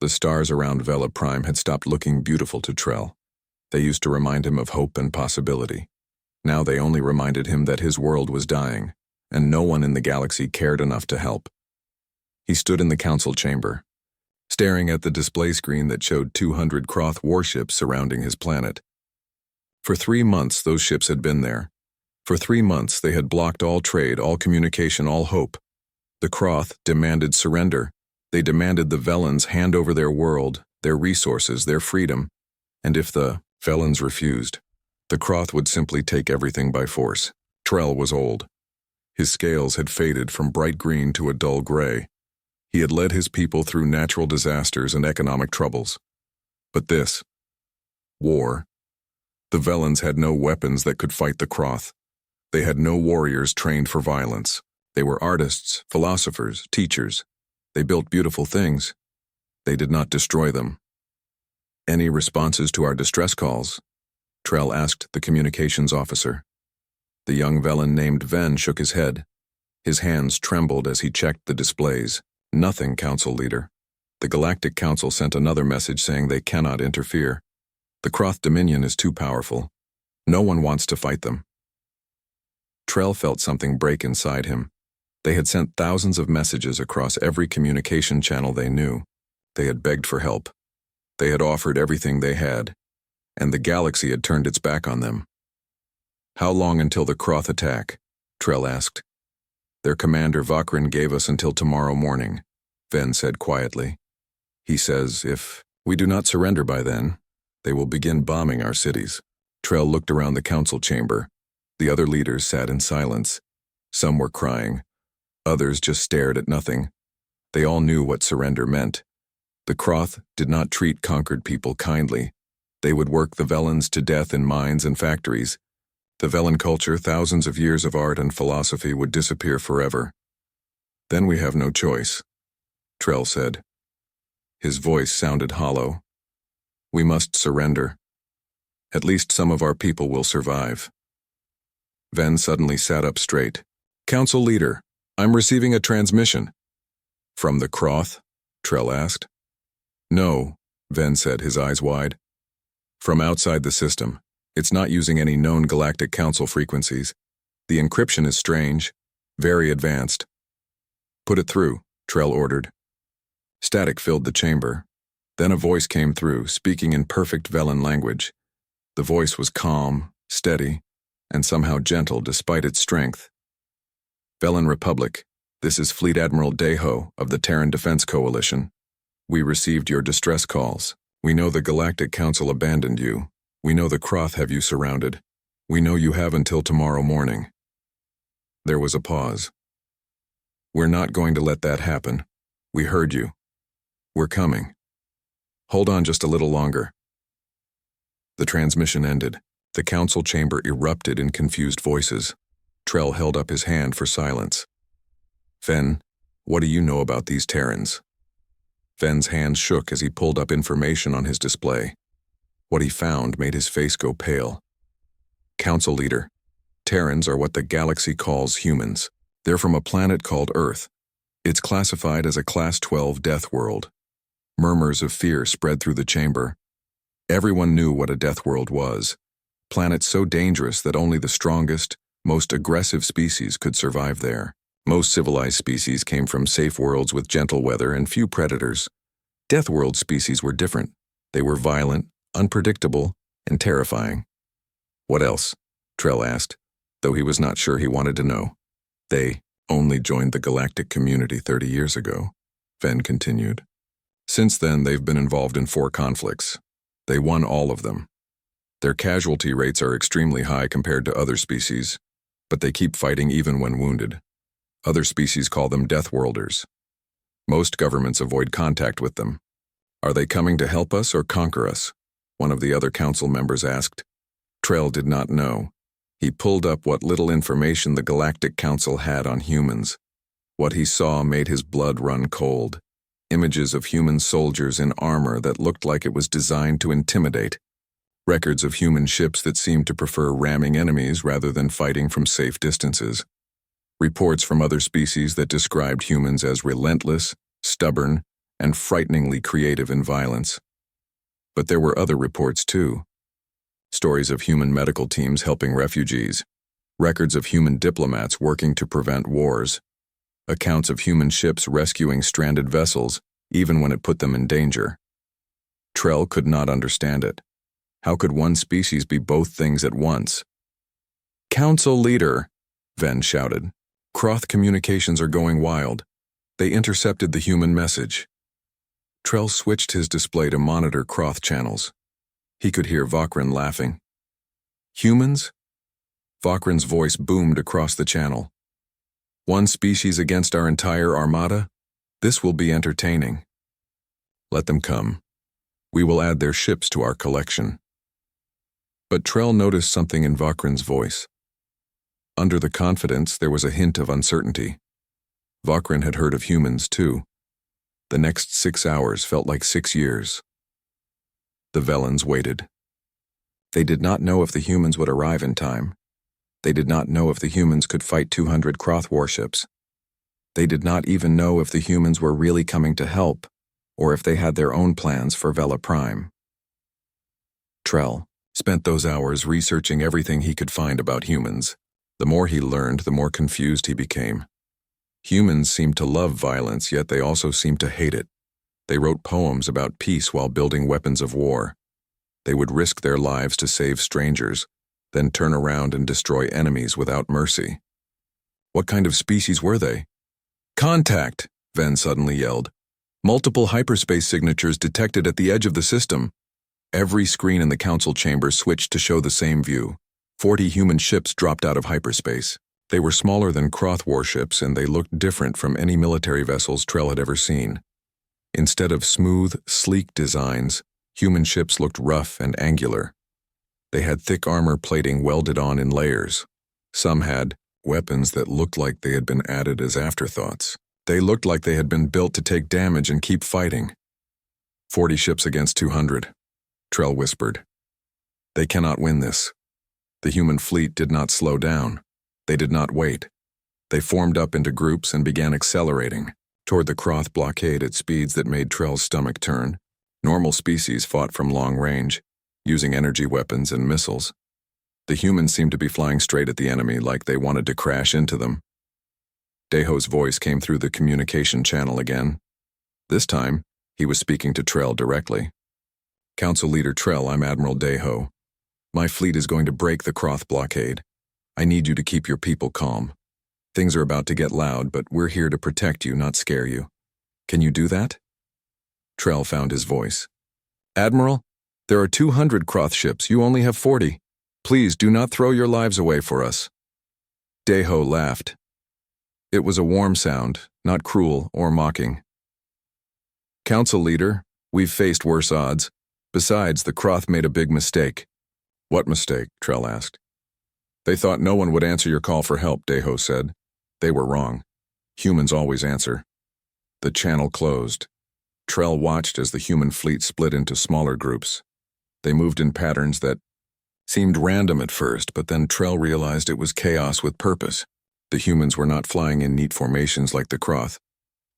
The stars around Vela Prime had stopped looking beautiful to Trell. They used to remind him of hope and possibility. Now they only reminded him that his world was dying, and no one in the galaxy cared enough to help. He stood in the council chamber, staring at the display screen that showed 200 Kroth warships surrounding his planet. For 3 months those ships had been there. For 3 months they had blocked all trade, all communication, all hope. The Kroth demanded surrender. They demanded the Velans hand over their world, their resources, their freedom, and if the Velans refused, the Kroth would simply take everything by force. Trell was old. His scales had faded from bright green to a dull gray. He had led his people through natural disasters and economic troubles. But this, war, the Velans had no weapons that could fight the Kroth. They had no warriors trained for violence. They were artists, philosophers, teachers. They built beautiful things. They did not destroy them. "Any responses to our distress calls?" Trell asked the communications officer. The young Velan named Ven shook his head. His hands trembled as he checked the displays. "Nothing, Council Leader. The Galactic Council sent another message saying they cannot interfere. The Kroth Dominion is too powerful. No one wants to fight them." Trell felt something break inside him. They had sent thousands of messages across every communication channel they knew. They had begged for help. They had offered everything they had, and the galaxy had turned its back on them. "How long until the Kroth attack?" Trell asked. "Their commander Vakrin gave us until tomorrow morning," Ven said quietly. "He says if we do not surrender by then, they will begin bombing our cities." Trell looked around the council chamber. The other leaders sat in silence. Some were crying. Others just stared at nothing. They all knew what surrender meant. The Kroth did not treat conquered people kindly. They would work the Velans to death in mines and factories. The Velan culture, thousands of years of art and philosophy, would disappear forever. "Then we have no choice," Trell said. His voice sounded hollow. "We must surrender. At least some of our people will survive." Ven suddenly sat up straight. "Council Leader, I'm receiving a transmission." "From the Kroth?" Trell asked. "No," Ven said, his eyes wide. "From outside the system. It's not using any known Galactic Council frequencies. The encryption is strange, very advanced." "Put it through," Trell ordered. Static filled the chamber. Then a voice came through, speaking in perfect Velan language. The voice was calm, steady, and somehow gentle despite its strength. "Velan Republic, this is Fleet Admiral Deho of the Terran Defense Coalition. We received your distress calls. We know the Galactic Council abandoned you. We know the Kroth have you surrounded. We know you have until tomorrow morning." There was a pause. "We're not going to let that happen. We heard you. We're coming. Hold on just a little longer." The transmission ended. The council chamber erupted in confused voices. Trell held up his hand for silence. "Ven, what do you know about these Terrans?" Ven's hands shook as he pulled up information on his display. What he found made his face go pale. "Council Leader, Terrans are what the galaxy calls humans. They're from a planet called Earth. It's classified as a Class 12 death world." Murmurs of fear spread through the chamber. Everyone knew what a death world was. Planet so dangerous that only the strongest, most aggressive species could survive there. Most civilized species came from safe worlds with gentle weather and few predators. Death world species were different. They were violent, unpredictable, and terrifying. "What else?" Trell asked, though he was not sure he wanted to know. "They only joined the galactic community 30 years ago," Ven continued. "Since then, they've been involved in 4 conflicts. They won all of them. Their casualty rates are extremely high compared to other species, but they keep fighting even when wounded. Other species call them Deathworlders. Most governments avoid contact with them. Are they coming to help us or conquer us?" one of the other council members asked. Trell did not know. He pulled up what little information the Galactic Council had on humans. What he saw made his blood run cold. Images of human soldiers in armor that looked like it was designed to intimidate. Records of human ships that seemed to prefer ramming enemies rather than fighting from safe distances. Reports from other species that described humans as relentless, stubborn, and frighteningly creative in violence. But there were other reports too. Stories of human medical teams helping refugees, records of human diplomats working to prevent wars, accounts of human ships rescuing stranded vessels even when it put them in danger. Trell could not understand it. How could one species be both things at once? "Council leader," Ven shouted. "Croth communications are going wild. They intercepted the human message." Trell switched his display to monitor Croth channels. He could hear Vakrin laughing. "Humans?" Vakrin's voice boomed across the channel. "One species against our entire armada? This will be entertaining." "Let them come. We will add their ships to our collection." But Trell noticed something in Vakrin's voice. Under the confidence, there was a hint of uncertainty. Vakrin had heard of humans, too. The next 6 hours felt like 6 years. The Velans waited. They did not know if the humans would arrive in time. They did not know if the humans could fight 200 Croth warships. They did not even know if the humans were really coming to help, or if they had their own plans for Vela Prime. Trell spent those hours researching everything he could find about humans. The more he learned, the more confused he became. Humans seemed to love violence, yet they also seemed to hate it. They wrote poems about peace while building weapons of war. They would risk their lives to save strangers, then turn around and destroy enemies without mercy. What kind of species were they? "Contact!" Ven suddenly yelled. "Multiple hyperspace signatures detected at the edge of the system." Every screen in the council chamber switched to show the same view. 40 human ships dropped out of hyperspace. They were smaller than Croth warships, and they looked different from any military vessels Trell had ever seen. Instead of smooth, sleek designs, human ships looked rough and angular. They had thick armor plating welded on in layers. Some had weapons that looked like they had been added as afterthoughts. They looked like they had been built to take damage and keep fighting. 40 ships against 200. Trell whispered. "They cannot win this." The human fleet did not slow down. They did not wait. They formed up into groups and began accelerating toward the Croth blockade at speeds that made Trell's stomach turn. Normal species fought from long range, using energy weapons and missiles. The humans seemed to be flying straight at the enemy like they wanted to crash into them. Deho's voice came through the communication channel again. This time, he was speaking to Trell directly. "Council Leader Trell, I'm Admiral Deho. My fleet is going to break the Croth blockade. I need you to keep your people calm. Things are about to get loud, but we're here to protect you, not scare you. Can you do that?" Trell found his voice. "Admiral, there are 200 Croth ships. You only have 40. Please do not throw your lives away for us." Deho laughed. It was a warm sound, not cruel or mocking. "Council Leader, we've faced worse odds. Besides, the Croth made a big mistake." "What mistake?" Trell asked. "They thought no one would answer your call for help," Deho said. "They were wrong. Humans always answer." The channel closed. Trell watched as the human fleet split into smaller groups. They moved in patterns that seemed random at first, but then Trell realized it was chaos with purpose. The humans were not flying in neat formations like the Croth.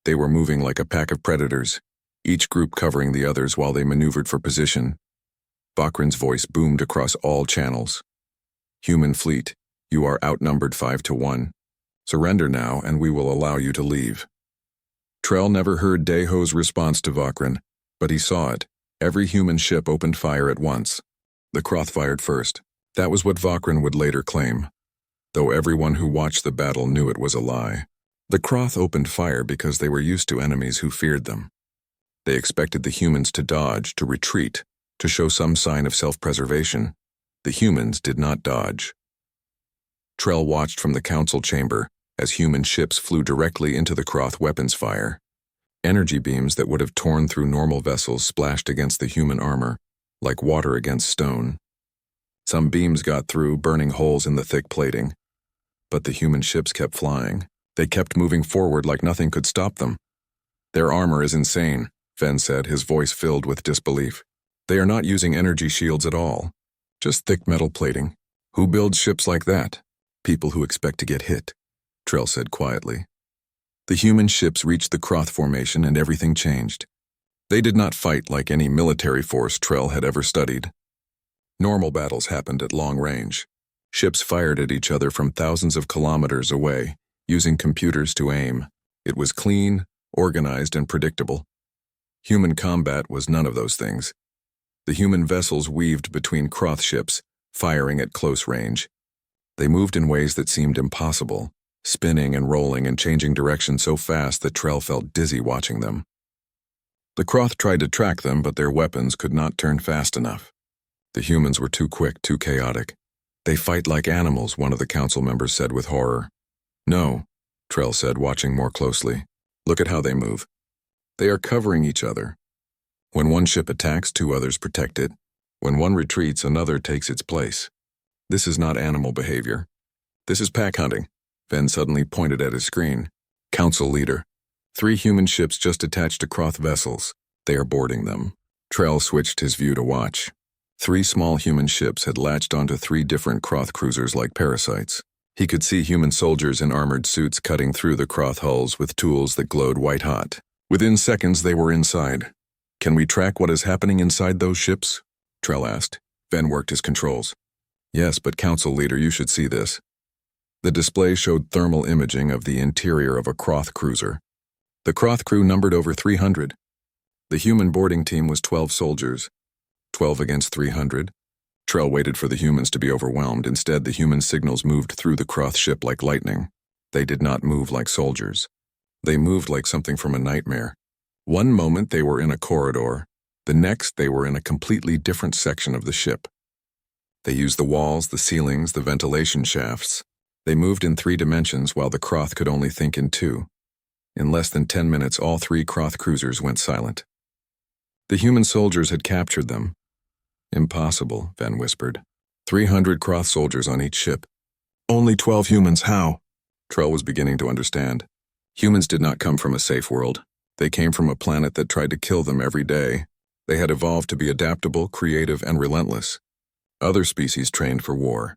They were moving like a pack of predators, each group covering the others while they maneuvered for position. Vakrin's voice boomed across all channels. "Human fleet, you are outnumbered 5-1. Surrender now, and we will allow you to leave." Trell never heard Deho's response to Vakrin, but he saw it. Every human ship opened fire at once. The Croth fired first. That was what Vakrin would later claim, though everyone who watched the battle knew it was a lie. The Croth opened fire because they were used to enemies who feared them. They expected the humans to dodge, to retreat, to show some sign of self-preservation. The humans did not dodge. Trell watched from the council chamber as human ships flew directly into the Croth weapons fire. Energy beams that would have torn through normal vessels splashed against the human armor, like water against stone. Some beams got through, burning holes in the thick plating. But the human ships kept flying. They kept moving forward like nothing could stop them. "Their armor is insane," Ven said, his voice filled with disbelief. "They are not using energy shields at all. Just thick metal plating. Who builds ships like that?" "People who expect to get hit," Trell said quietly. The human ships reached the Croth formation and everything changed. They did not fight like any military force Trell had ever studied. Normal battles happened at long range. Ships fired at each other from thousands of kilometers away, using computers to aim. It was clean, organized, and predictable. Human combat was none of those things. The human vessels weaved between Croth ships, firing at close range. They moved in ways that seemed impossible, spinning and rolling and changing direction so fast that Trell felt dizzy watching them. The Croth tried to track them, but their weapons could not turn fast enough. The humans were too quick, too chaotic. They fight like animals, one of the council members said with horror. No, Trell said, watching more closely. Look at how they move. They are covering each other. When one ship attacks, two others protect it. When one retreats, another takes its place. This is not animal behavior. This is pack hunting. Ven suddenly pointed at his screen. Council leader. 3 human ships just attached to Croth vessels. They are boarding them. Trell switched his view to watch. 3 small human ships had latched onto 3 different Croth cruisers like parasites. He could see human soldiers in armored suits cutting through the Croth hulls with tools that glowed white-hot. Within seconds, they were inside. Can we track what is happening inside those ships? Trell asked. Ven worked his controls. Yes, but Council Leader, you should see this. The display showed thermal imaging of the interior of a Croth cruiser. The Croth crew numbered over 300. The human boarding team was 12 soldiers. 12 against 300. Trell waited for the humans to be overwhelmed. Instead, the human signals moved through the Croth ship like lightning. They did not move like soldiers. They moved like something from a nightmare. One moment they were in a corridor. The next they were in a completely different section of the ship. They used the walls, the ceilings, the ventilation shafts. They moved in 3 dimensions while the Croth could only think in 2. In less than 10 minutes, all 3 Croth cruisers went silent. The human soldiers had captured them. Impossible, Ven whispered. 300 Croth soldiers on each ship. Only 12 humans, how? Trell was beginning to understand. Humans did not come from a safe world. They came from a planet that tried to kill them every day. They had evolved to be adaptable, creative, and relentless. Other species trained for war.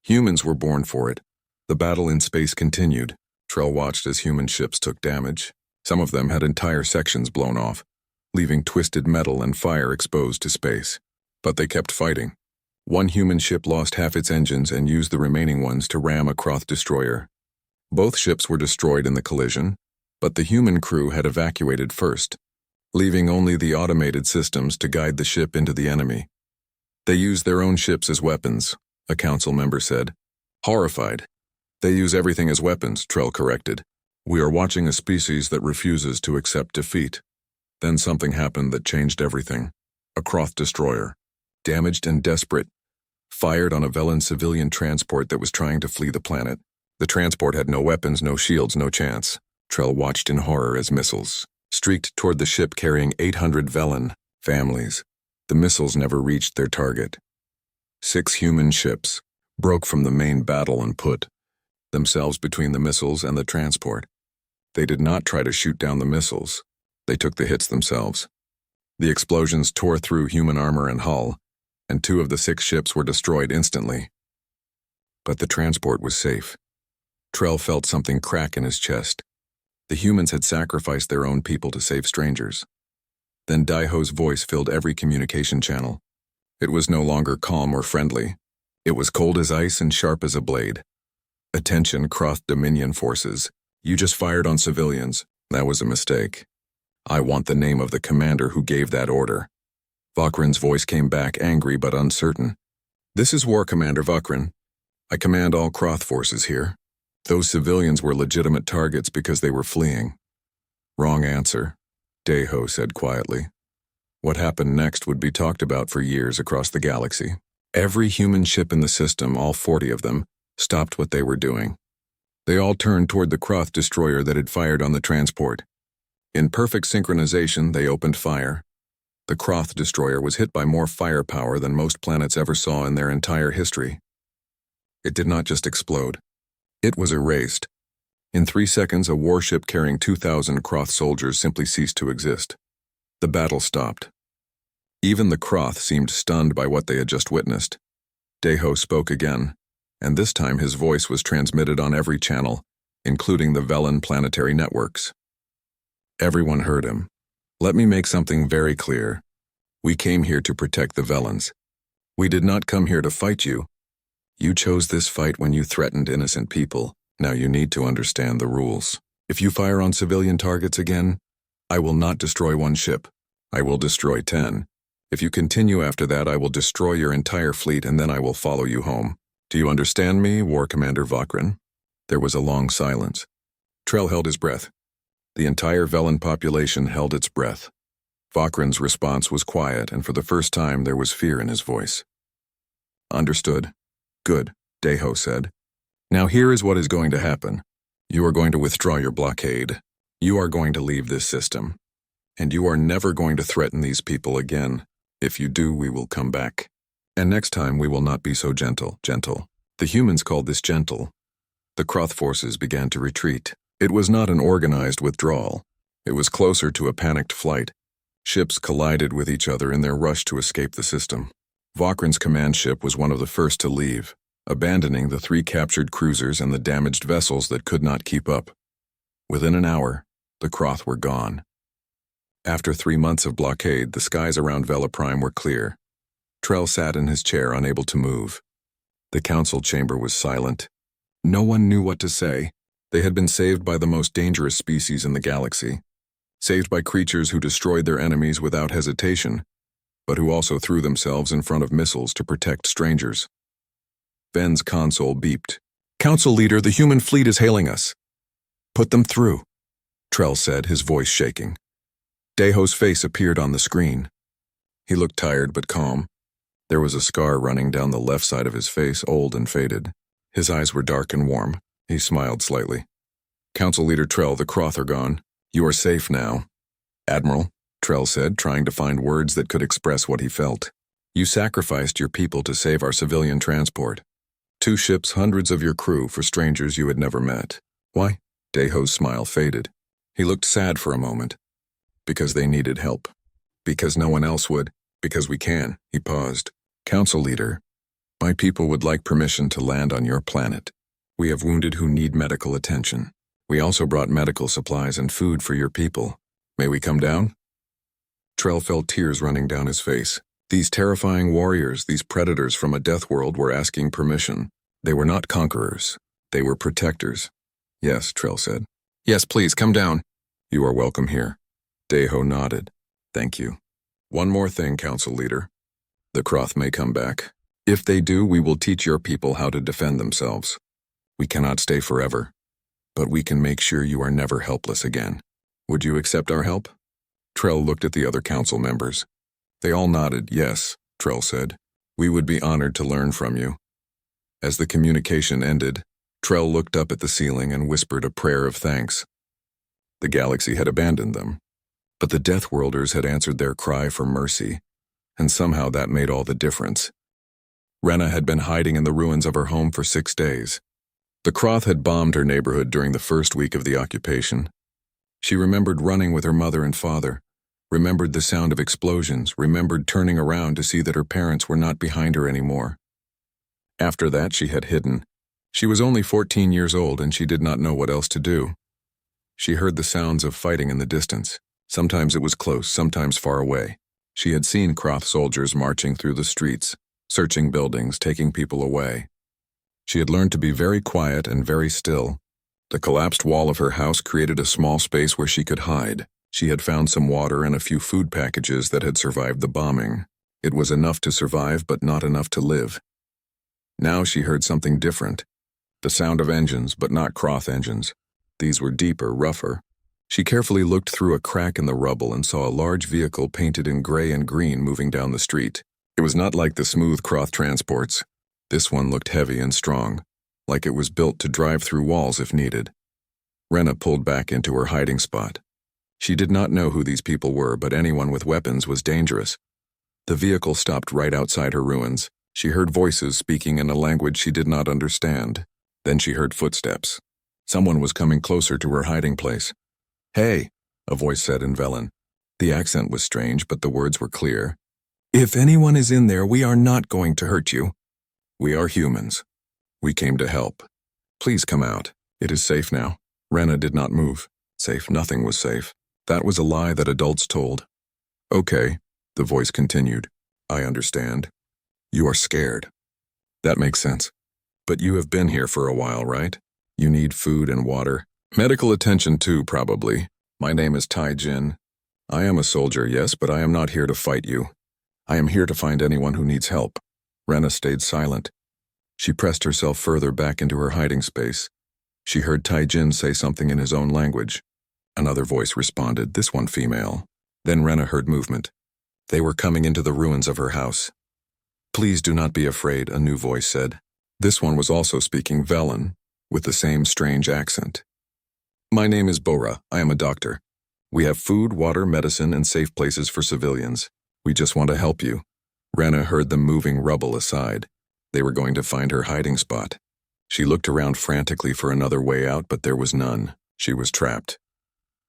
Humans were born for it. The battle in space continued. Trell watched as human ships took damage. Some of them had entire sections blown off, leaving twisted metal and fire exposed to space. But they kept fighting. One human ship lost half its engines and used the remaining ones to ram a Croth destroyer. Both ships were destroyed in the collision, but the human crew had evacuated first, leaving only the automated systems to guide the ship into the enemy. They used their own ships as weapons, a council member said. Horrified. They use everything as weapons, Trell corrected. We are watching a species that refuses to accept defeat. Then something happened that changed everything. A Croth destroyer, damaged and desperate, fired on a Velen civilian transport that was trying to flee the planet. The transport had no weapons, no shields, no chance. Trell watched in horror as missiles streaked toward the ship carrying 800 Velen families. The missiles never reached their target. 6 human ships broke from the main battle and put themselves between the missiles and the transport. They did not try to shoot down the missiles. They took the hits themselves. The explosions tore through human armor and hull, and 2 of the 6 ships were destroyed instantly. But the transport was safe. Trell felt something crack in his chest. The humans had sacrificed their own people to save strangers. Then Daiho's voice filled every communication channel. It was no longer calm or friendly. It was cold as ice and sharp as a blade. Attention, Croth Dominion forces. You just fired on civilians. That was a mistake. I want the name of the commander who gave that order. Vakrin's voice came back, angry but uncertain. This is War Commander Vakrin. I command all Croth forces here. Those civilians were legitimate targets because they were fleeing. Wrong answer, Daiho said quietly. What happened next would be talked about for years across the galaxy. Every human ship in the system, all 40 of them, stopped what they were doing. They all turned toward the Croth destroyer that had fired on the transport. In perfect synchronization, they opened fire. The Croth destroyer was hit by more firepower than most planets ever saw in their entire history. It did not just explode. It was erased. In 3 seconds, a warship carrying 2,000 Croth soldiers simply ceased to exist. The battle stopped. Even the Croth seemed stunned by what they had just witnessed. Daiho spoke again, and this time his voice was transmitted on every channel, including the Velen planetary networks. Everyone heard him. Let me make something very clear. We came here to protect the Velans. We did not come here to fight you. You chose this fight when you threatened innocent people. Now you need to understand the rules. If you fire on civilian targets again, I will not destroy one ship. I will destroy 10. If you continue after that, I will destroy your entire fleet and then I will follow you home. Do you understand me, War Commander Vakrin? There was a long silence. Trell held his breath. The entire Velan population held its breath. Vakrin's response was quiet, and for the first time there was fear in his voice. Understood. Good, Deho said. Now here is what is going to happen. You are going to withdraw your blockade. You are going to leave this system. And you are never going to threaten these people again. If you do, we will come back. And next time we will not be so gentle. The humans called this gentle. The Kroth forces began to retreat. It was not an organized withdrawal. It was closer to a panicked flight. Ships collided with each other in their rush to escape the system. Vakrin's command ship was one of the first to leave, abandoning the 3 captured cruisers and the damaged vessels that could not keep up. Within an hour, the Kroth were gone. After 3 months of blockade, the skies around Vela Prime were clear. Trell sat in his chair, unable to move. The council chamber was silent. No one knew what to say. They had been saved by the most dangerous species in the galaxy. Saved by creatures who destroyed their enemies without hesitation, but who also threw themselves in front of missiles to protect strangers. Ven's console beeped. Council leader, the human fleet is hailing us. Put them through, Trell said, his voice shaking. Deho's face appeared on the screen. He looked tired but calm. There was a scar running down the left side of his face, old and faded. His eyes were dark and warm. He smiled slightly. Council leader Trell, the Kroth are gone. You are safe now. Admiral, Trell said, trying to find words that could express what he felt. You sacrificed your people to save our civilian transport. 2 ships, hundreds of your crew for strangers you had never met. Why? Deho's smile faded. He looked sad for a moment. Because they needed help. Because no one else would. Because we can. He paused. Council leader, my people would like permission to land on your planet. We have wounded who need medical attention. We also brought medical supplies and food for your people. May we come down? Trell felt tears running down his face. These terrifying warriors, these predators from a death world were asking permission. They were not conquerors. They were protectors. Yes, Trell said. Yes, please, come down. You are welcome here. Deho nodded. Thank you. One more thing, Council Leader. The Kroth may come back. If they do, we will teach your people how to defend themselves. We cannot stay forever, but we can make sure you are never helpless again. Would you accept our help? Trell looked at the other council members. They all nodded. Yes, Trell said. We would be honored to learn from you. As the communication ended, Trell looked up at the ceiling and whispered a prayer of thanks. The galaxy had abandoned them, but the Deathworlders had answered their cry for mercy, and somehow that made all the difference. Rena had been hiding in the ruins of her home for 6 days. The Kroth had bombed her neighborhood during the first week of the occupation. She remembered running with her mother and father, remembered the sound of explosions, remembered turning around to see that her parents were not behind her anymore. After that, she had hidden. She was only 14 years old and she did not know what else to do. She heard the sounds of fighting in the distance. Sometimes it was close, sometimes far away. She had seen Kroth soldiers marching through the streets, searching buildings, taking people away. She had learned to be very quiet and very still. The collapsed wall of her house created a small space where she could hide. She had found some water and a few food packages that had survived the bombing. It was enough to survive, but not enough to live. Now she heard something different. The sound of engines, but not Kroth engines. These were deeper, rougher. She carefully looked through a crack in the rubble and saw a large vehicle painted in gray and green moving down the street. It was not like the smooth Kroth transports. This one looked heavy and strong, like it was built to drive through walls if needed. Rena pulled back into her hiding spot. She did not know who these people were, but anyone with weapons was dangerous. The vehicle stopped right outside her ruins. She heard voices speaking in a language she did not understand. Then she heard footsteps. Someone was coming closer to her hiding place. Hey, a voice said in Velan. The accent was strange, but the words were clear. If anyone is in there, we are not going to hurt you. We are humans. We came to help. Please come out. It is safe now. Rena did not move. Safe, nothing was safe. That was a lie that adults told. Okay, the voice continued. I understand. You are scared. That makes sense. But you have been here for a while, right? You need food and water. Medical attention too, probably. My name is Tai Jin. I am a soldier, yes, but I am not here to fight you. I am here to find anyone who needs help. Rena stayed silent. She pressed herself further back into her hiding space. She heard Tai Jin say something in his own language. Another voice responded, this one female. Then Rena heard movement. They were coming into the ruins of her house. Please do not be afraid, a new voice said. This one was also speaking Velen, with the same strange accent. My name is Bora. I am a doctor. We have food, water, medicine, and safe places for civilians. We just want to help you. Rena heard them moving rubble aside. They were going to find her hiding spot. She looked around frantically for another way out, but there was none. She was trapped.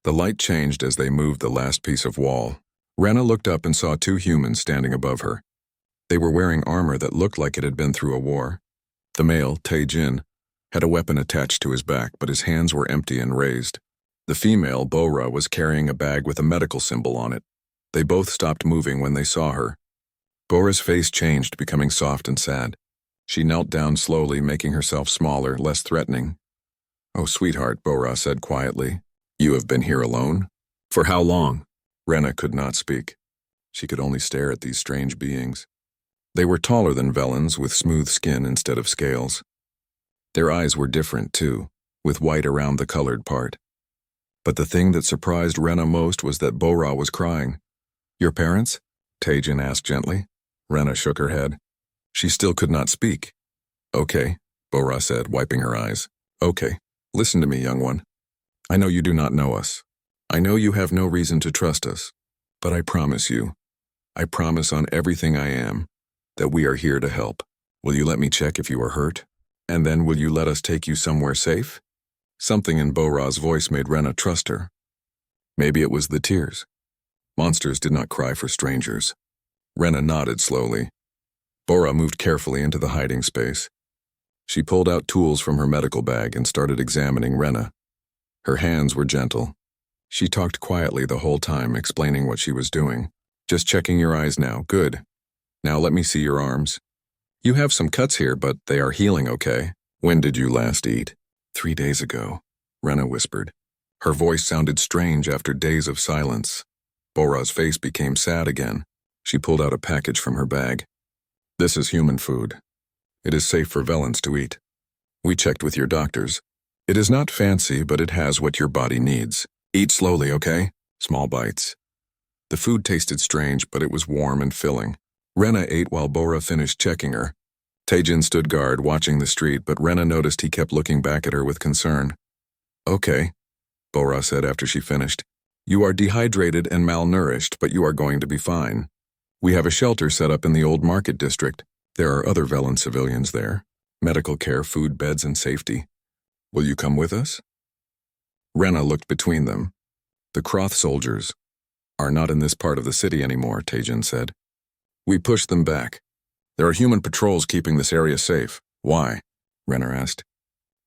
The light changed as they moved the last piece of wall. Rena looked up and saw two humans standing above her. They were wearing armor that looked like it had been through a war. The male, Tae-jin, had a weapon attached to his back, but his hands were empty and raised. The female, Bora, was carrying a bag with a medical symbol on it. They both stopped moving when they saw her. Bora's face changed, becoming soft and sad. She knelt down slowly, making herself smaller, less threatening. Oh, sweetheart, Bora said quietly. You have been here alone? For how long? Rena could not speak. She could only stare at these strange beings. They were taller than Velen's, with smooth skin instead of scales. Their eyes were different, too, with white around the colored part. But the thing that surprised Rena most was that Bora was crying. Your parents? Tae-jin asked gently. Rena shook her head. She still could not speak. Okay, Bora said, wiping her eyes. Okay, listen to me, young one. I know you do not know us. I know you have no reason to trust us. But I promise you, I promise on everything I am, that we are here to help. Will you let me check if you are hurt? And then will you let us take you somewhere safe? Something in Bora's voice made Rena trust her. Maybe it was the tears. Monsters did not cry for strangers. Rena nodded slowly. Bora moved carefully into the hiding space. She pulled out tools from her medical bag and started examining Rena. Her hands were gentle. She talked quietly the whole time, explaining what she was doing. Just checking your eyes now. Good. Now let me see your arms. You have some cuts here, but they are healing okay. When did you last eat? 3 days ago, Rena whispered. Her voice sounded strange after days of silence. Bora's face became sad again. She pulled out a package from her bag. This is human food. It is safe for Velens to eat. We checked with your doctors. It is not fancy, but it has what your body needs. Eat slowly, okay? Small bites. The food tasted strange, but it was warm and filling. Rena ate while Bora finished checking her. Tae-jin stood guard, watching the street, but Rena noticed he kept looking back at her with concern. Okay, Bora said after she finished. You are dehydrated and malnourished, but you are going to be fine. We have a shelter set up in the old market district. There are other Velen civilians there. Medical care, food, beds, and safety. Will you come with us? Rena looked between them. The Kroth soldiers are not in this part of the city anymore, Tae-jin said. We pushed them back. There are human patrols keeping this area safe. Why? Rena asked.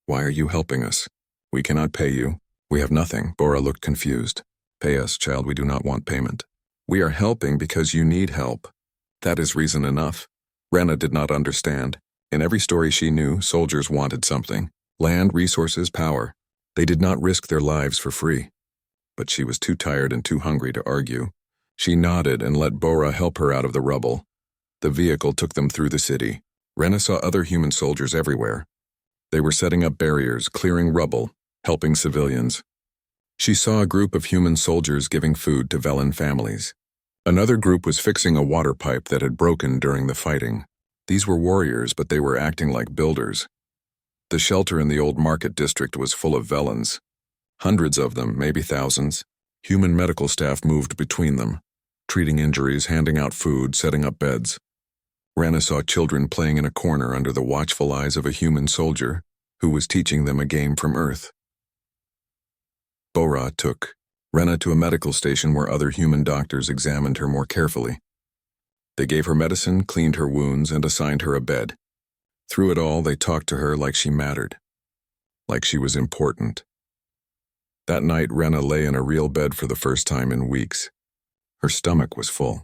Why are you helping us? We cannot pay you. We have nothing. Bora looked confused. Pay us, child, we do not want payment. We are helping because you need help. That is reason enough. Rena did not understand. In every story she knew, soldiers wanted something. Land, resources, power. They did not risk their lives for free. But she was too tired and too hungry to argue. She nodded and let Bora help her out of the rubble. The vehicle took them through the city. Rena saw other human soldiers everywhere. They were setting up barriers, clearing rubble, helping civilians. She saw a group of human soldiers giving food to Velen families. Another group was fixing a water pipe that had broken during the fighting. These were warriors, but they were acting like builders. The shelter in the old market district was full of Velens. Hundreds of them, maybe thousands. Human medical staff moved between them, treating injuries, handing out food, setting up beds. Rena saw children playing in a corner under the watchful eyes of a human soldier who was teaching them a game from Earth. Bora took Rena to a medical station where other human doctors examined her more carefully. They gave her medicine, cleaned her wounds, and assigned her a bed. Through it all, they talked to her like she mattered, like she was important. That night, Rena lay in a real bed for the first time in weeks. Her stomach was full.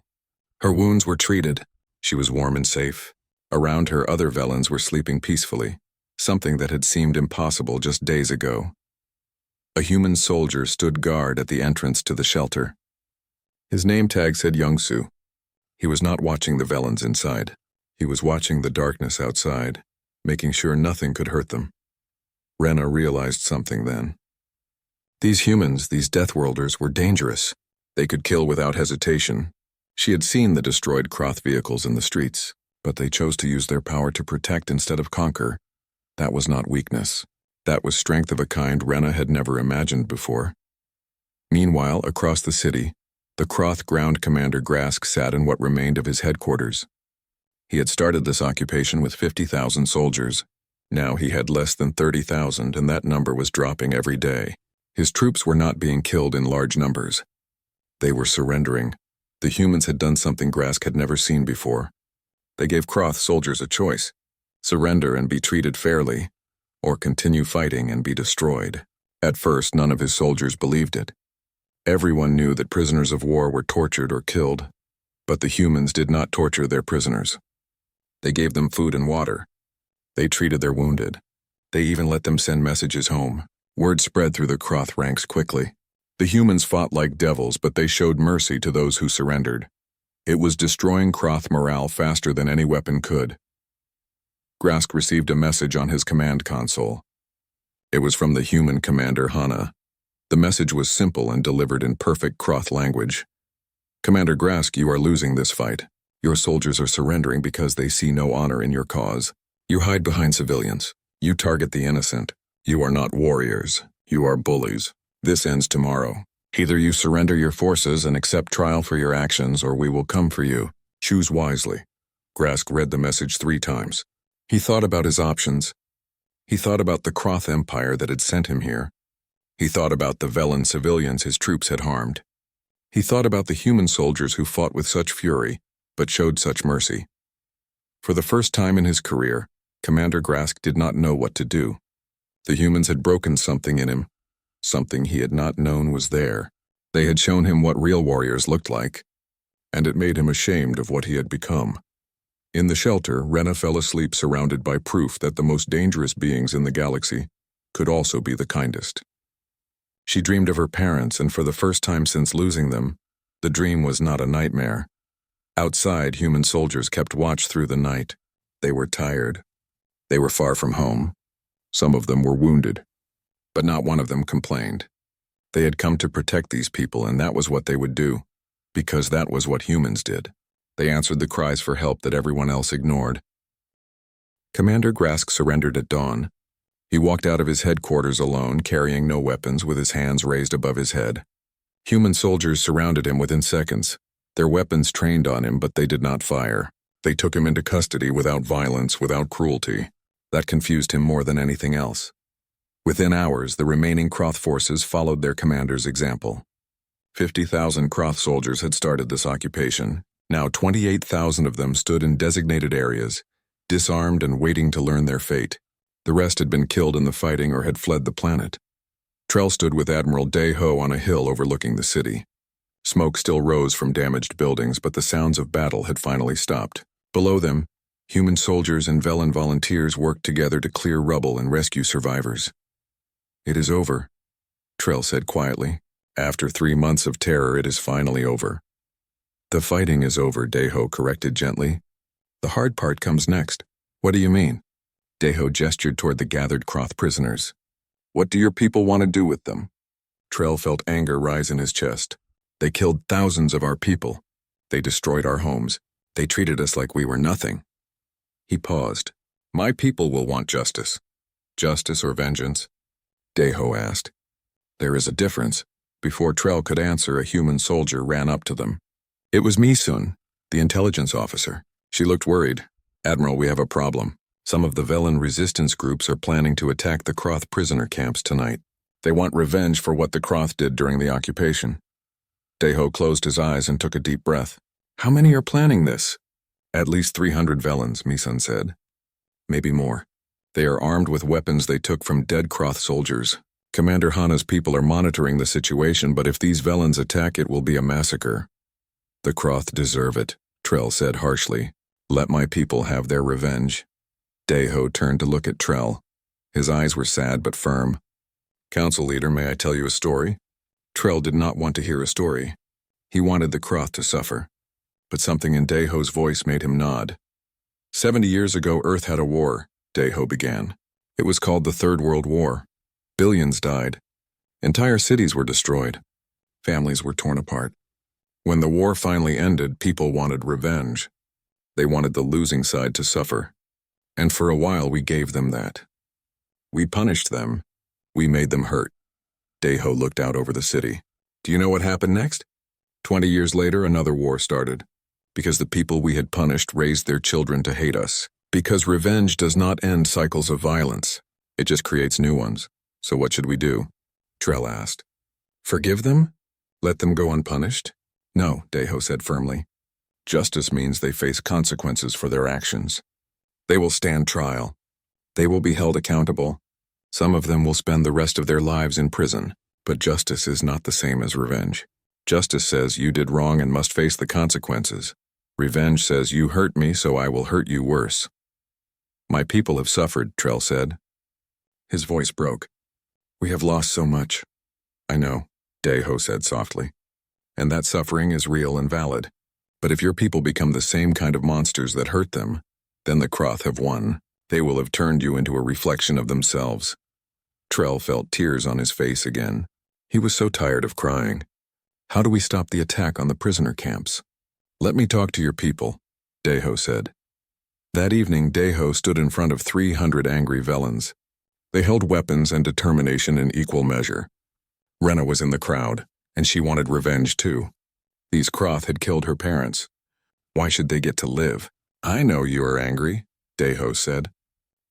Her wounds were treated. She was warm and safe. Around her, other Velans were sleeping peacefully, something that had seemed impossible just days ago. A human soldier stood guard at the entrance to the shelter. His name tag said Youngsu. He was not watching the Velans inside. He was watching the darkness outside, making sure nothing could hurt them. Rena realized something then. These humans, these Deathworlders, were dangerous. They could kill without hesitation. She had seen the destroyed Kroth vehicles in the streets, but they chose to use their power to protect instead of conquer. That was not weakness. That was strength of a kind Rena had never imagined before. Meanwhile, across the city, the Kroth Ground Commander Grask sat in what remained of his headquarters. He had started this occupation with 50,000 soldiers. Now he had less than 30,000, and that number was dropping every day. His troops were not being killed in large numbers. They were surrendering. The humans had done something Grask had never seen before. They gave Kroth soldiers a choice: surrender and be treated fairly, or continue fighting and be destroyed. At first, none of his soldiers believed it. Everyone knew that prisoners of war were tortured or killed, but the humans did not torture their prisoners. They gave them food and water. They treated their wounded. They even let them send messages home. Word spread through the Kroth ranks quickly. The humans fought like devils, but they showed mercy to those who surrendered. It was destroying Kroth morale faster than any weapon could. Grask received a message on his command console. It was from the human commander Hana. The message was simple and delivered in perfect Kroth language. Commander Grask, you are losing this fight. Your soldiers are surrendering because they see no honor in your cause. You hide behind civilians. You target the innocent. You are not warriors. You are bullies. This ends tomorrow. Either you surrender your forces and accept trial for your actions, or we will come for you. Choose wisely. Grask read the message 3 times. He thought about his options. He thought about the Kroth Empire that had sent him here. He thought about the Velan civilians his troops had harmed. He thought about the human soldiers who fought with such fury, but showed such mercy. For the first time in his career, Commander Grask did not know what to do. The humans had broken something in him, something he had not known was there. They had shown him what real warriors looked like, and it made him ashamed of what he had become. In the shelter, Rena fell asleep surrounded by proof that the most dangerous beings in the galaxy could also be the kindest. She dreamed of her parents, and for the first time since losing them, the dream was not a nightmare. Outside, human soldiers kept watch through the night. They were tired. They were far from home. Some of them were wounded, but not one of them complained. They had come to protect these people, and that was what they would do, because that was what humans did. They answered the cries for help that everyone else ignored. Commander Grask surrendered at dawn. He walked out of his headquarters alone, carrying no weapons, with his hands raised above his head. Human soldiers surrounded him within seconds. Their weapons trained on him, but they did not fire. They took him into custody without violence, without cruelty. That confused him more than anything else. Within hours, the remaining Kroth forces followed their commander's example. 50,000 Kroth soldiers had started this occupation. Now 28,000 of them stood in designated areas, disarmed and waiting to learn their fate. The rest had been killed in the fighting or had fled the planet. Trell stood with Admiral Dae-ho on a hill overlooking the city. Smoke still rose from damaged buildings, but the sounds of battle had finally stopped. Below them, human soldiers and Velan volunteers worked together to clear rubble and rescue survivors. "It is over," Trell said quietly. "After 3 months of terror, it is finally over." "The fighting is over," Dae-ho corrected gently. "The hard part comes next." "What do you mean?" Dae-ho gestured toward the gathered Kroth prisoners. "What do your people want to do with them?" Trell felt anger rise in his chest. "They killed thousands of our people. They destroyed our homes. They treated us like we were nothing." He paused. "My people will want justice." "Justice or vengeance?" Dae-ho asked. "There is a difference." Before Trell could answer, a human soldier ran up to them. It was Misun, the intelligence officer. She looked worried. "Admiral, we have a problem. Some of the Velan resistance groups are planning to attack the Kroth prisoner camps tonight. They want revenge for what the Kroth did during the occupation." Dae-ho closed his eyes and took a deep breath. "How many are planning this?" "At least 300 Velans," Misun said. "Maybe more. They are armed with weapons they took from dead Kroth soldiers. Commander Hana's people are monitoring the situation, but if these Velans attack, it will be a massacre. The Kroth deserve it, Trell said harshly. Let my people have their revenge. Deho turned to look at Trell. His eyes were sad but firm. Council leader, may I tell you a story? Trell did not want to hear a story. He wanted the Kroth to suffer. But something in Deho's voice made him nod. 70 years ago, Earth had a war, Deho began. It was called the Third World War. Billions died. Entire cities were destroyed. Families were torn apart. When the war finally ended, people wanted revenge. They wanted the losing side to suffer. And for a while, we gave them that. We punished them. We made them hurt. Deho looked out over the city. Do you know what happened next? 20 years later, another war started. Because the people we had punished raised their children to hate us. Because revenge does not end cycles of violence. It just creates new ones. So what should we do? Trell asked. Forgive them? Let them go unpunished? No, Deho said firmly. Justice means they face consequences for their actions. They will stand trial. They will be held accountable. Some of them will spend the rest of their lives in prison, but justice is not the same as revenge. Justice says you did wrong and must face the consequences. Revenge says you hurt me, so I will hurt you worse. My people have suffered, Trell said. His voice broke. We have lost so much. I know, Deho said softly. And that suffering is real and valid. But if your people become the same kind of monsters that hurt them, then the Kroth have won. They will have turned you into a reflection of themselves. Trell felt tears on his face again. He was so tired of crying. How do we stop the attack on the prisoner camps? Let me talk to your people, Deho said. That evening, Deho stood in front of 300 angry Velans. They held weapons and determination in equal measure. Rena was in the crowd, and she wanted revenge too. These Kroth had killed her parents. Why should they get to live? I know you are angry, Deho said.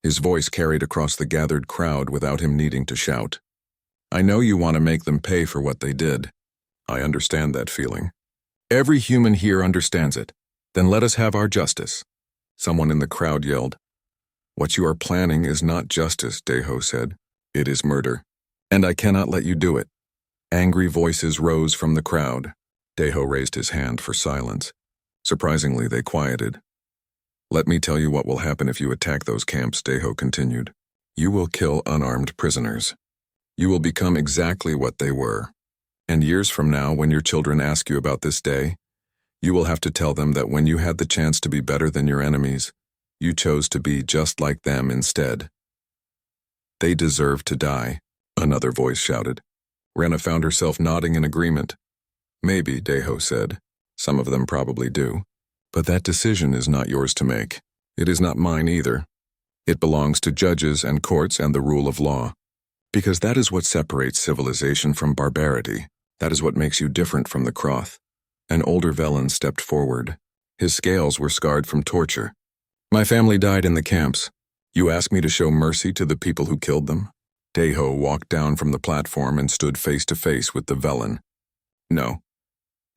His voice carried across the gathered crowd without him needing to shout. I know you want to make them pay for what they did. I understand that feeling. Every human here understands it. Then let us have our justice. Someone in the crowd yelled. What you are planning is not justice, Deho said. It is murder. And I cannot let you do it. Angry voices rose from the crowd. Deho raised his hand for silence. Surprisingly, they quieted. Let me tell you what will happen if you attack those camps, Deho continued. You will kill unarmed prisoners. You will become exactly what they were. And years from now, when your children ask you about this day, you will have to tell them that when you had the chance to be better than your enemies, you chose to be just like them instead. They deserve to die, another voice shouted. Rena found herself nodding in agreement. Maybe, Deho said. Some of them probably do. But that decision is not yours to make. It is not mine either. It belongs to judges and courts and the rule of law. Because that is what separates civilization from barbarity. That is what makes you different from the Kroth. An older Velan stepped forward. His scales were scarred from torture. My family died in the camps. You ask me to show mercy to the people who killed them? Deho walked down from the platform and stood face to face with the Velan. No.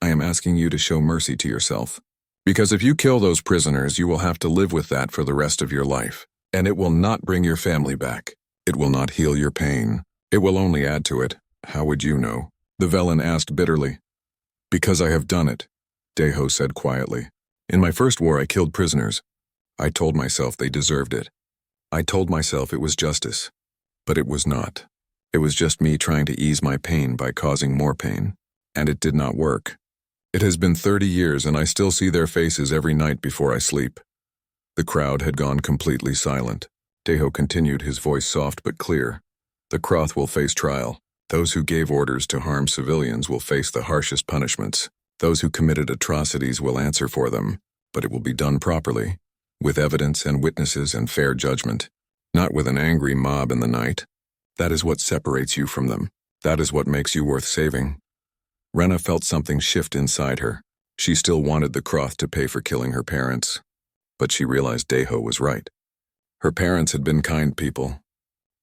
I am asking you to show mercy to yourself. Because if you kill those prisoners, you will have to live with that for the rest of your life. And it will not bring your family back. It will not heal your pain. It will only add to it. How would you know? The Velan asked bitterly. Because I have done it, Deho said quietly. In my first war, I killed prisoners. I told myself they deserved it. I told myself it was justice. But it was not. It was just me trying to ease my pain by causing more pain. And it did not work. It has been 30 years and I still see their faces every night before I sleep. The crowd had gone completely silent. Deho continued, his voice soft but clear. The Kroth will face trial. Those who gave orders to harm civilians will face the harshest punishments. Those who committed atrocities will answer for them, but it will be done properly, with evidence and witnesses and fair judgment, not with an angry mob in the night. That is what separates you from them. That is what makes you worth saving. Rena felt something shift inside her. She still wanted the Kroth to pay for killing her parents, but she realized Deho was right. Her parents had been kind people.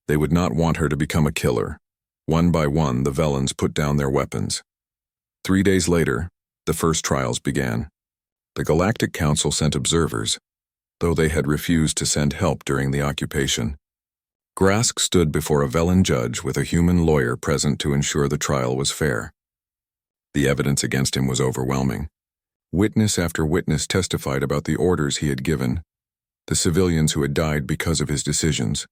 They would not want her to become a killer. One by one, the Velans put down their weapons. 3 days later, the first trials began. The Galactic Council sent observers, though they had refused to send help during the occupation. Grask stood before a Velen judge with a human lawyer present to ensure the trial was fair. The evidence against him was overwhelming. Witness after witness testified about the orders he had given, the civilians who had died because of his decisions.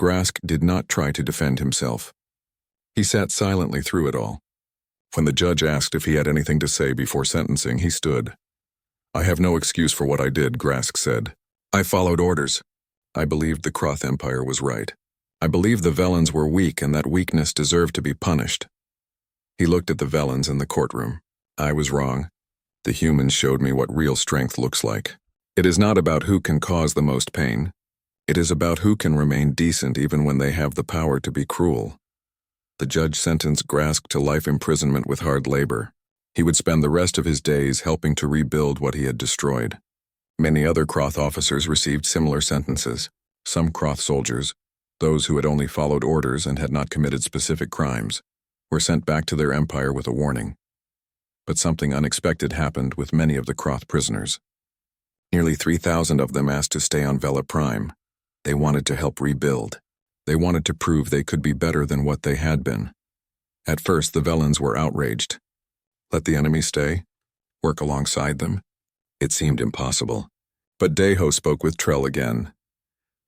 Grask did not try to defend himself. He sat silently through it all. When the judge asked if he had anything to say before sentencing, he stood. "I have no excuse for what I did," Grask said. "I followed orders. I believed the Kroth Empire was right. I believed the Velens were weak and that weakness deserved to be punished." He looked at the Velens in the courtroom. "I was wrong. The humans showed me what real strength looks like. It is not about who can cause the most pain. It is about who can remain decent even when they have the power to be cruel." The judge sentenced Grask to life imprisonment with hard labor. He would spend the rest of his days helping to rebuild what he had destroyed. Many other Kroth officers received similar sentences. Some Kroth soldiers, those who had only followed orders and had not committed specific crimes, were sent back to their empire with a warning. But something unexpected happened with many of the Kroth prisoners. Nearly 3,000 of them asked to stay on Vela Prime. They wanted to help rebuild. They wanted to prove they could be better than what they had been. At first, the Velens were outraged. Let the enemy stay? Work alongside them? It seemed impossible. But Deho spoke with Trell again.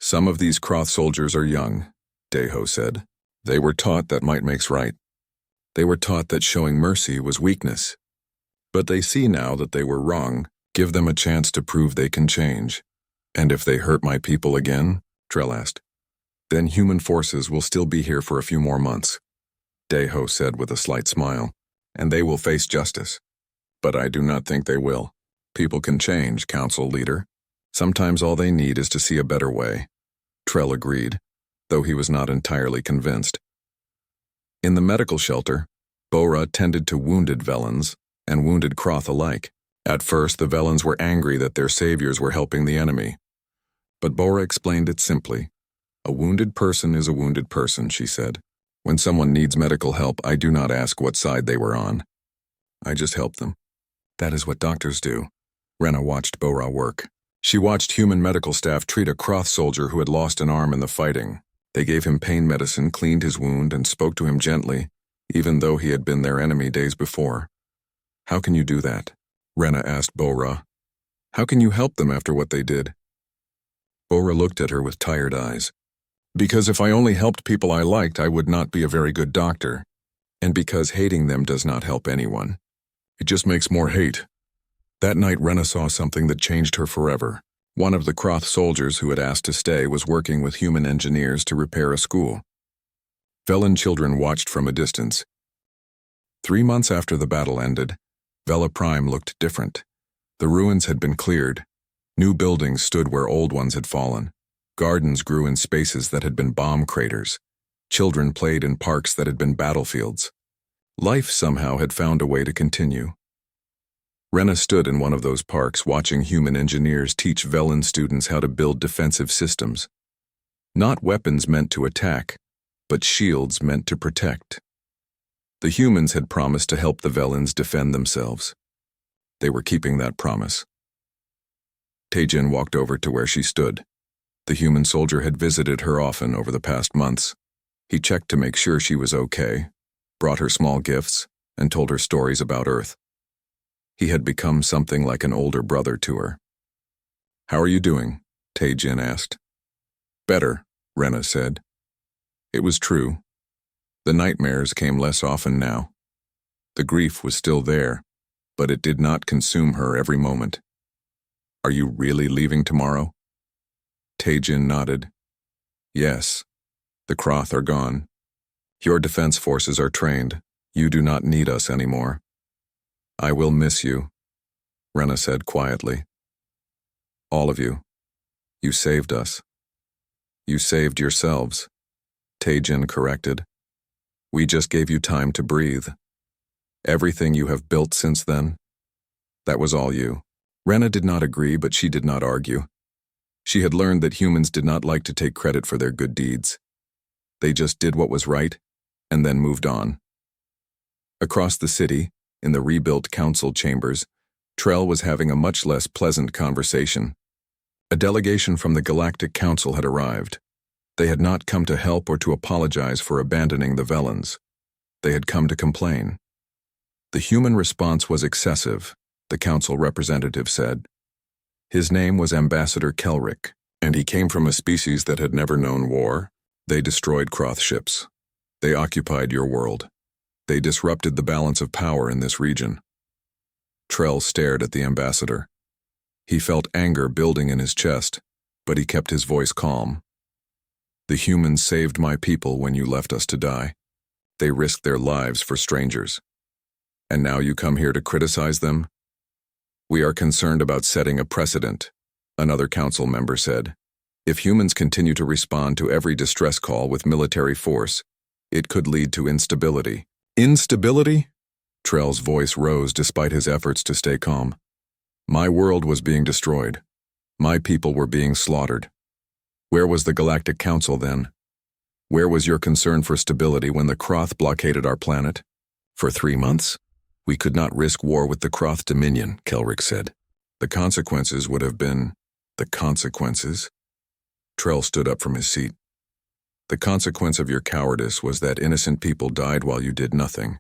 "Some of these Kroth soldiers are young," Deho said. "They were taught that might makes right. They were taught that showing mercy was weakness. But they see now that they were wrong. Give them a chance to prove they can change." "And if they hurt my people again?" Trell asked. "Then human forces will still be here for a few more months," Deho said with a slight smile, "and they will face justice. But I do not think they will. People can change, Council Leader. Sometimes all they need is to see a better way." Trell agreed, though he was not entirely convinced. In the medical shelter, Bora tended to wounded Velens and wounded Kroth alike. At first, the Velens were angry that their saviors were helping the enemy. But Bora explained it simply. "A wounded person is a wounded person," she said. "When someone needs medical help, I do not ask what side they were on. I just help them. That is what doctors do." Rena watched Bora work. She watched human medical staff treat a Kroth soldier who had lost an arm in the fighting. They gave him pain medicine, cleaned his wound, and spoke to him gently, even though he had been their enemy days before. "How can you do that?" Rena asked Bora. "How can you help them after what they did?" Bora looked at her with tired eyes. "Because if I only helped people I liked, I would not be a very good doctor. And because hating them does not help anyone. It just makes more hate." That night, Rena saw something that changed her forever. One of the Kroth soldiers who had asked to stay was working with human engineers to repair a school. Velen children watched from a distance. 3 months after the battle ended, Vela Prime looked different. The ruins had been cleared. New buildings stood where old ones had fallen. Gardens grew in spaces that had been bomb craters. Children played in parks that had been battlefields. Life somehow had found a way to continue. Rena stood in one of those parks watching human engineers teach Velen students how to build defensive systems. Not weapons meant to attack, but shields meant to protect. The humans had promised to help the Velens defend themselves. They were keeping that promise. Taejin walked over to where she stood. The human soldier had visited her often over the past months. He checked to make sure she was okay, brought her small gifts, and told her stories about Earth. He had become something like an older brother to her. "How are you doing?" Taejin asked. "Better," Rena said. It was true. The nightmares came less often now. The grief was still there, but it did not consume her every moment. "Are you really leaving tomorrow?" Taejin nodded. "Yes. The Kroth are gone. Your defense forces are trained. You do not need us anymore." "I will miss you," Rena said quietly. "All of you. You saved us." "You saved yourselves," Taejin corrected. "We just gave you time to breathe. Everything you have built since then, that was all you." Rena did not agree, but she did not argue. She had learned that humans did not like to take credit for their good deeds. They just did what was right, and then moved on. Across the city, in the rebuilt council chambers, Trell was having a much less pleasant conversation. A delegation from the Galactic Council had arrived. They had not come to help or to apologize for abandoning the Velans. They had come to complain. The human response was excessive, the council representative said. His name was Ambassador Kelrick, and he came from a species that had never known war. They destroyed Kroth ships. They occupied your world. They disrupted the balance of power in this region. Trell stared at the ambassador. He felt anger building in his chest, but he kept his voice calm. The humans saved my people when you left us to die. They risked their lives for strangers. And now you come here to criticize them? We are concerned about setting a precedent, another council member said. If humans continue to respond to every distress call with military force, it could lead to instability. Instability? Trell's voice rose despite his efforts to stay calm. My world was being destroyed. My people were being slaughtered. Where was the Galactic Council then? Where was your concern for stability when the Kroth blockaded our planet? For 3 months? We could not risk war with the Kroth Dominion, Kelrick said. The consequences would have been... The consequences? Trell stood up from his seat. The consequence of your cowardice was that innocent people died while you did nothing.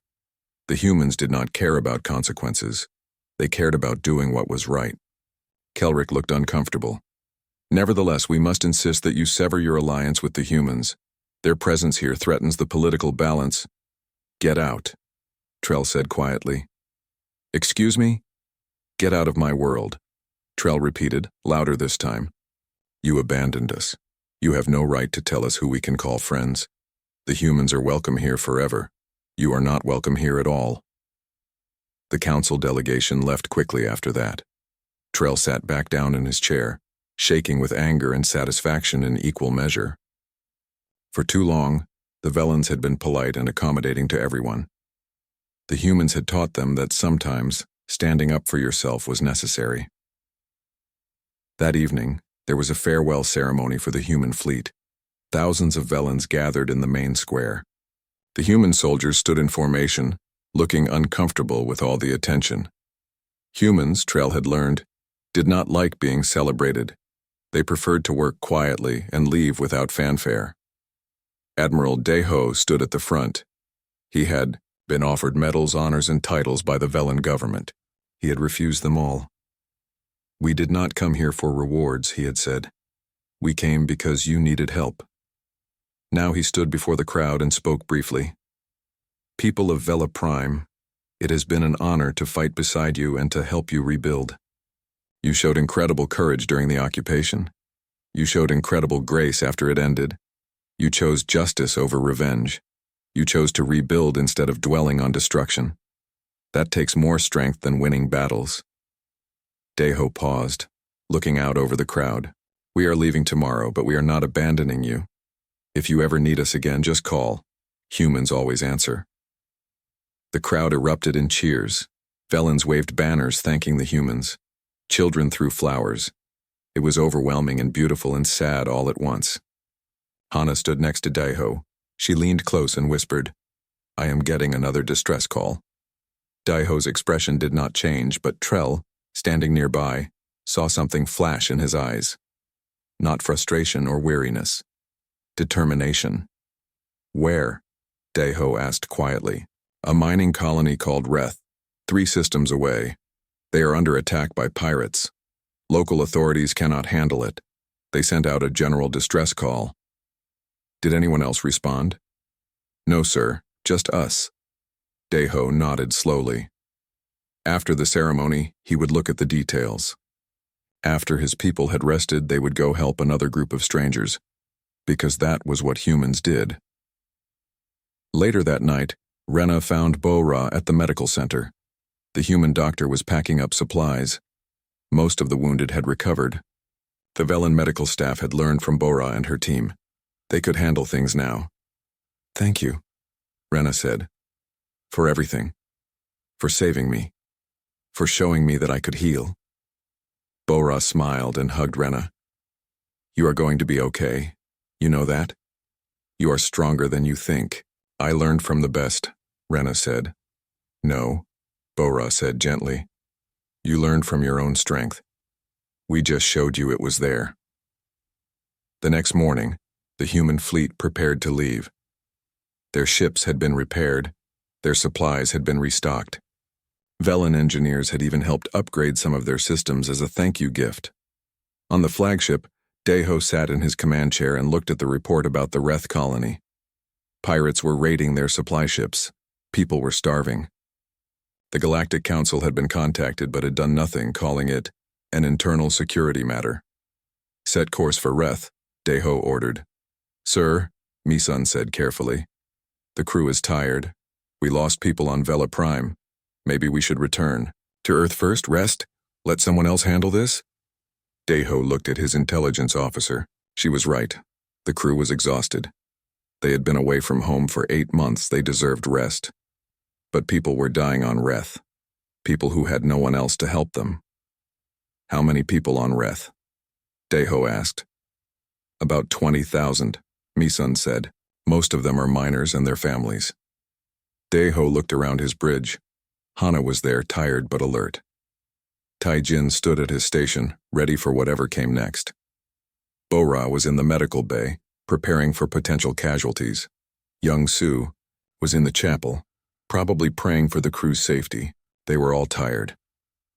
The humans did not care about consequences. They cared about doing what was right. Kelrick looked uncomfortable. Nevertheless, we must insist that you sever your alliance with the humans. Their presence here threatens the political balance. Get out, Trell said quietly. Excuse me? Get out of my world, Trell repeated, louder this time. You abandoned us. You have no right to tell us who we can call friends. The humans are welcome here forever. You are not welcome here at all. The council delegation left quickly after that. Trell sat back down in his chair, shaking with anger and satisfaction in equal measure. For too long, the Velans had been polite and accommodating to everyone. The humans had taught them that sometimes standing up for yourself was necessary. That evening, there was a farewell ceremony for the human fleet. Thousands of Velans gathered in the main square. The human soldiers stood in formation, looking uncomfortable with all the attention. Humans, Trell had learned, did not like being celebrated. They preferred to work quietly and leave without fanfare. Admiral Deho stood at the front. He had been offered medals, honors, and titles by the Velan government. He had refused them all. We did not come here for rewards, he had said. We came because you needed help. Now he stood before the crowd and spoke briefly. People of Vela Prime, it has been an honor to fight beside you and to help you rebuild. You showed incredible courage during the occupation. You showed incredible grace after it ended. You chose justice over revenge. You chose to rebuild instead of dwelling on destruction. That takes more strength than winning battles. Deho paused, looking out over the crowd. We are leaving tomorrow, but we are not abandoning you. If you ever need us again, just call. Humans always answer. The crowd erupted in cheers. Velans waved banners thanking the humans. Children threw flowers. It was overwhelming and beautiful and sad all at once. Hana stood next to Deho. She leaned close and whispered, I am getting another distress call. Deho's expression did not change, but Trell, standing nearby, saw something flash in his eyes. Not frustration or weariness. Determination. Where? Deho asked quietly. A mining colony called Reth, 3 systems away. They are under attack by pirates. Local authorities cannot handle it. They sent out a general distress call. Did anyone else respond? No, sir, just us. Deho nodded slowly. After the ceremony, he would look at the details. After his people had rested, they would go help another group of strangers, because that was what humans did. Later that night, Rena found Bo-Ra at the medical center. The human doctor was packing up supplies. Most of the wounded had recovered. The Velan medical staff had learned from Bo-Ra and her team. They could handle things now. Thank you, Rena said. For everything. For saving me. For showing me that I could heal. Bo-Ra smiled and hugged Rena. You are going to be okay. You know that? You are stronger than you think. I learned from the best, Rena said. No, Bo-Ra said gently. You learned from your own strength. We just showed you it was there. The next morning, The human fleet prepared to leave. Their ships had been repaired, their supplies had been restocked. Velen engineers had even helped upgrade some of their systems as a thank you gift. On the flagship, Deho sat in his command chair and looked at the report about the Reth colony. Pirates were raiding their supply ships. People were starving. The Galactic Council had been contacted but had done nothing, calling it an internal security matter. Set course for Reth, Deho ordered. Sir, Misun said carefully. The crew is tired. We lost people on Vela Prime. Maybe we should return. To Earth first, rest? Let someone else handle this? Deho looked at his intelligence officer. She was right. The crew was exhausted. They had been away from home for 8 months. They deserved rest. But people were dying on Reth. People who had no one else to help them. How many people on Reth? Deho asked. About 20,000, Misun said. Most of them are miners and their families. Deho looked around his bridge. Hana was there, tired but alert. Taijin stood at his station, ready for whatever came next. Bora was in the medical bay, preparing for potential casualties. Young Su was in the chapel, probably praying for the crew's safety. They were all tired.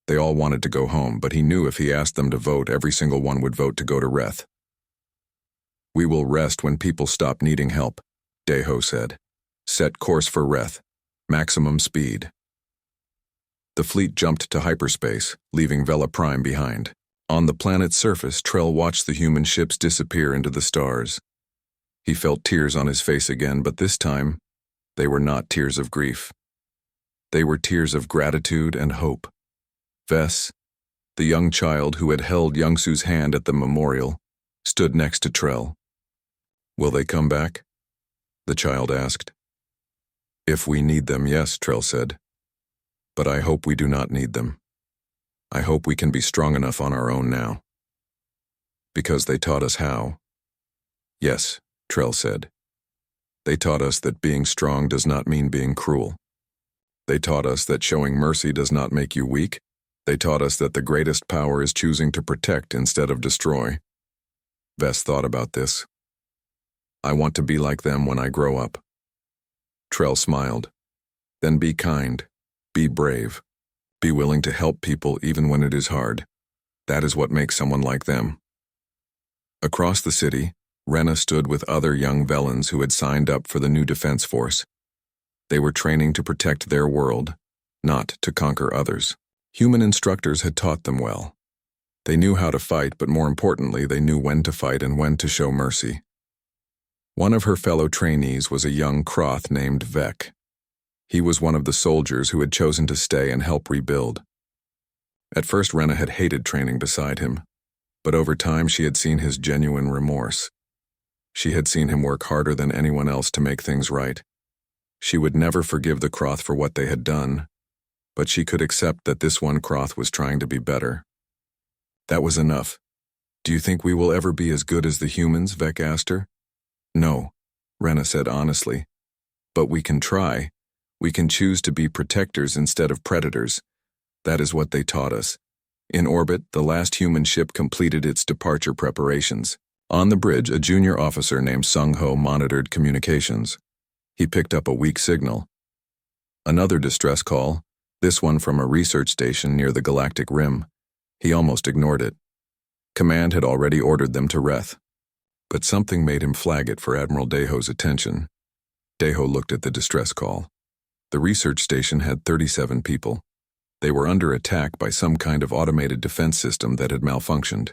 They all wanted to go home, but he knew if he asked them to vote, every single one would vote to go to Reth. We will rest when people stop needing help, Deho said. Set course for Reth. Maximum speed. The fleet jumped to hyperspace, leaving Vela Prime behind. On the planet's surface, Trell watched the human ships disappear into the stars. He felt tears on his face again, but this time, they were not tears of grief. They were tears of gratitude and hope. Vess, the young child who had held Youngsu's hand at the memorial, stood next to Trell. Will they come back? The child asked. If we need them, yes, Trell said. But I hope we do not need them. I hope we can be strong enough on our own now. Because they taught us how. Yes, Trell said. They taught us that being strong does not mean being cruel. They taught us that showing mercy does not make you weak. They taught us that the greatest power is choosing to protect instead of destroy. Vess thought about this. I want to be like them when I grow up. Trell smiled. Then be kind. Be brave. Be willing to help people even when it is hard. That is what makes someone like them. Across the city, Rena stood with other young Velans who had signed up for the new defense force. They were training to protect their world, not to conquer others. Human instructors had taught them well. They knew how to fight, but more importantly, they knew when to fight and when to show mercy. One of her fellow trainees was a young Kroth named Vek. He was one of the soldiers who had chosen to stay and help rebuild. At first, Rena had hated training beside him, but over time she had seen his genuine remorse. She had seen him work harder than anyone else to make things right. She would never forgive the Kroth for what they had done, but she could accept that this one Kroth was trying to be better. That was enough. Do you think we will ever be as good as the humans? Vek asked her. No, Rena said honestly. But we can try. We can choose to be protectors instead of predators. That is what they taught us. In orbit, the last human ship completed its departure preparations. On the bridge, a junior officer named Sung-Ho monitored communications. He picked up a weak signal. Another distress call, this one from a research station near the Galactic Rim. He almost ignored it. Command had already ordered them to Reth. But something made him flag it for Admiral Deho's attention. Deho looked at the distress call. The research station had 37 people. They were under attack by some kind of automated defense system that had malfunctioned.